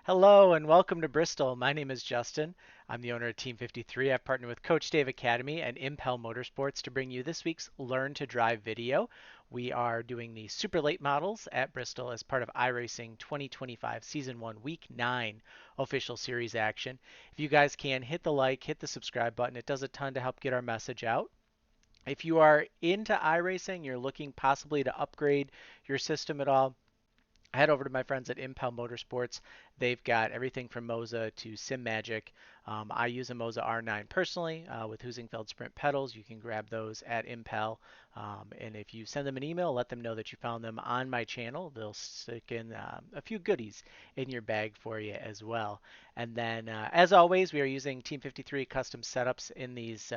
Hello and welcome to Bristol. My name is Justin. I'm the owner of Team 53. I've partnered with Coach Dave Academy and Impel Motorsports to bring you this week's Learn to Drive video. We are doing the super late models at Bristol as part of iRacing 2025 Season 1 Week 9 official series action. If you guys can, hit the like, hit the subscribe button. It does a ton to help get our message out. If you are into iRacing, you're looking possibly to upgrade your system at all, head over to my friends at Impel Motorsports. They've got everything from Moza to SimMagic. I use a Moza R9 personally with Husingfeld Sprint pedals. You can grab those at Impel. And if you send them an email, let them know that you found them on my channel. They'll stick in a few goodies in your bag for you as well. And then, as always, we are using Team 53 custom setups in these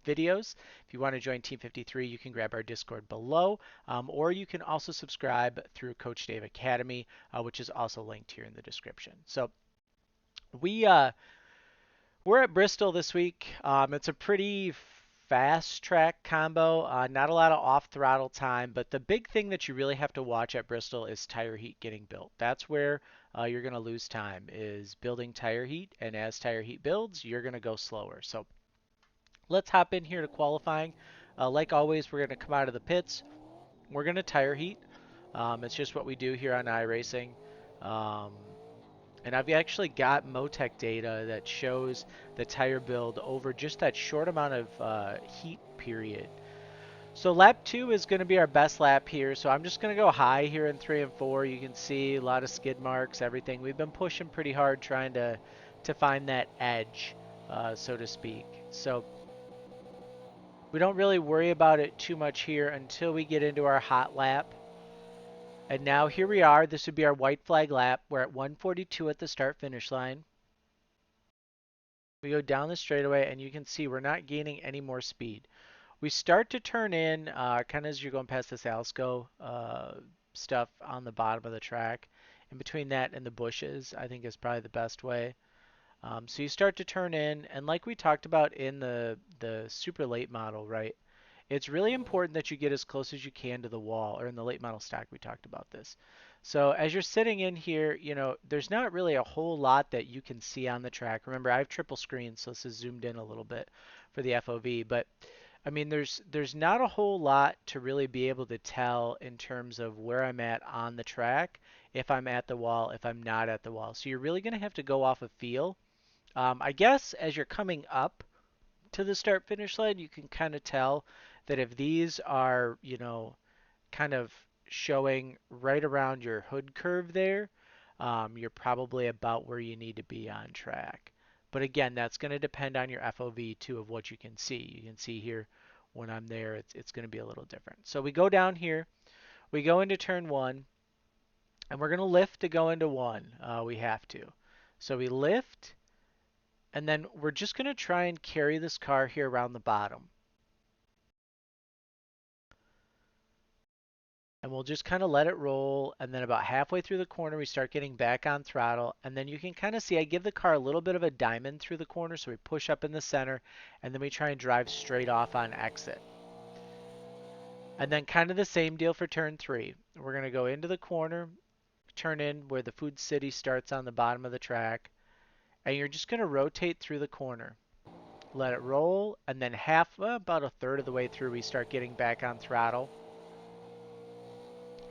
videos. If you want to join Team 53, you can grab our Discord below, or you can also subscribe through Coach Dave Academy, which is also linked here in the description. So we we're at Bristol this week. It's a pretty fast track combo, not a lot of off throttle time, but the big thing that you really have to watch at Bristol is tire heat getting built. That's where you're going to lose time, is building tire heat, and as tire heat builds, you're going to go slower. So let's hop in here to qualifying. Like always, we're going to come out of the pits. We're going to tire heat. It's just what we do here on iRacing. Um, and I've actually got Motec data that shows the tire build over just that short amount of heat period. So lap 2 is going to be our best lap here. So I'm just going to go high here in 3 and 4. You can see a lot of skid marks, everything. We've been pushing pretty hard trying to find that edge, so to speak. So we don't really worry about it too much here until we get into our hot lap. And now here we are. This would be our white flag lap. We're at 142 at the start finish line. We go down the straightaway and you can see we're not gaining any more speed. We start to turn in kind of as you're going past this Alsco stuff on the bottom of the track. In between that and the bushes, I think is probably the best way. So you start to turn in, and like we talked about in the super late model, right? It's really important that you get as close as you can to the wall, or in the late model stack we talked about this. So as you're sitting in here, there's not really a whole lot that you can see on the track. Remember, I have triple screen, so this is zoomed in a little bit for the FOV, but I mean, there's not a whole lot to really be able to tell in terms of where I'm at on the track, if I'm at the wall, if I'm not at the wall. So you're really going to have to go off of feel. I guess as you're coming up to the start finish line, you can kind of tell that if these are, kind of showing right around your hood curve there, you're probably about where you need to be on track. But again, that's going to depend on your FOV too of what you can see. You can see here when I'm there, it's going to be a little different. So we go down here, we go into turn 1, and we're going to lift to go into 1. We have to. So we lift, and then we're just going to try and carry this car here around the bottom. And we'll just kind of let it roll, and then about halfway through the corner we start getting back on throttle, and then you can kind of see I give the car a little bit of a diamond through the corner, so we push up in the center and then we try and drive straight off on exit. And then kind of the same deal for turn 3. We're going to go into the corner, turn in where the Food City starts on the bottom of the track, and you're just going to rotate through the corner. Let it roll, and then about a third of the way through we start getting back on throttle,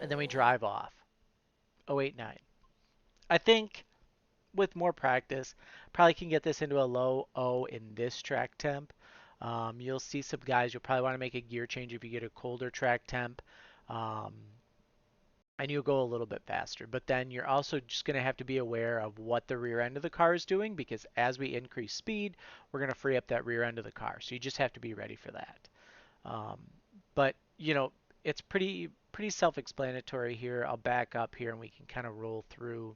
and then we drive off. 089. I think with more practice, probably can get this into a low O in this track temp. You'll see some guys, you'll probably want to make a gear change if you get a colder track temp. Um, and you'll go a little bit faster. But then you're also just going to have to be aware of what the rear end of the car is doing, because as we increase speed, we're going to free up that rear end of the car. So you just have to be ready for that. Um, but, it's pretty self-explanatory here. I'll back up here and we can kind of roll through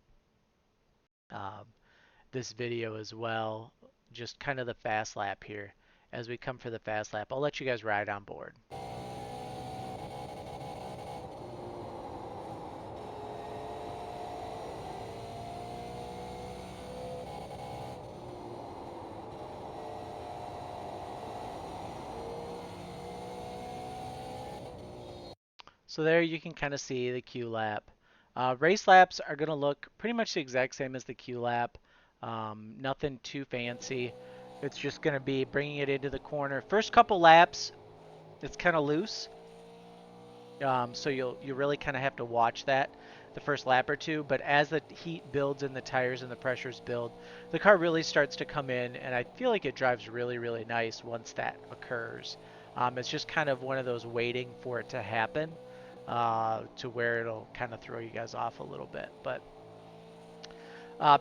um, this video as well. Just kind of the fast lap here. As we come for the fast lap, I'll let you guys ride on board. So there you can kind of see the Q lap. Race laps are going to look pretty much the exact same as the Q lap. Nothing too fancy. It's just going to be bringing it into the corner. First couple laps, it's kind of loose. So you really kind of have to watch that the first lap or two. But as the heat builds and the tires and the pressures build, the car really starts to come in, and I feel like it drives really, really nice once that occurs. It's just kind of one of those waiting for it to happen to where it'll kind of throw you guys off a little bit. But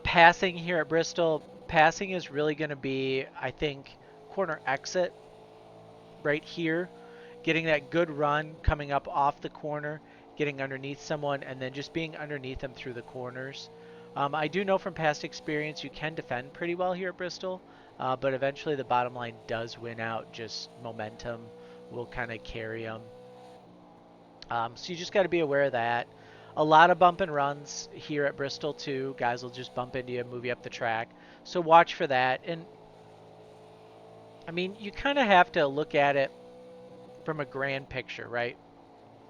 passing here at Bristol, passing is really going to be, I think, corner exit right here, getting that good run coming up off the corner, getting underneath someone, and then just being underneath them through the corners. I do know from past experience you can defend pretty well here at Bristol, but eventually the bottom line does win out. Just momentum will kind of carry them. So you just got to be aware of that. A lot of bump and runs here at Bristol too. Guys will just bump into you, move you up the track. So watch for that. And I mean, you kind of have to look at it from a grand picture, right?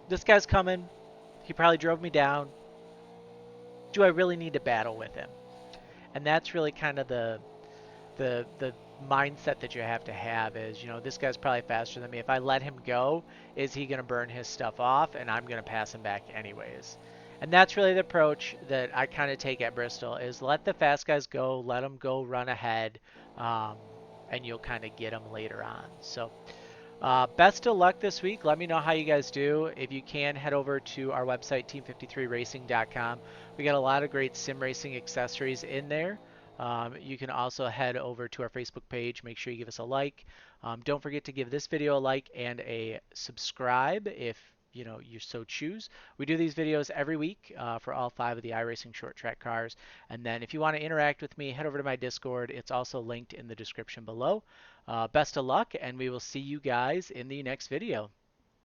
This guy's coming. He probably drove me down. Do I really need to battle with him? And that's really kind of the mindset that you have to have is, this guy's probably faster than me. If I let him go, is he going to burn his stuff off and I'm going to pass him back anyways? And that's really the approach that I kind of take at Bristol is let the fast guys go, let them go run ahead, um, and you'll kind of get them later on. So best of luck this week. Let me know how you guys do. If you can, head over to our website, team53racing.com. We got a lot of great sim racing accessories in there. You can also head over to our Facebook page. Make sure you give us a like. Don't forget to give this video a like and a subscribe if you so choose. We do these videos every week for all 5 of the iRacing short track cars. And then if you want to interact with me, head over to my Discord. It's also linked in the description below. Best of luck, and we will see you guys in the next video.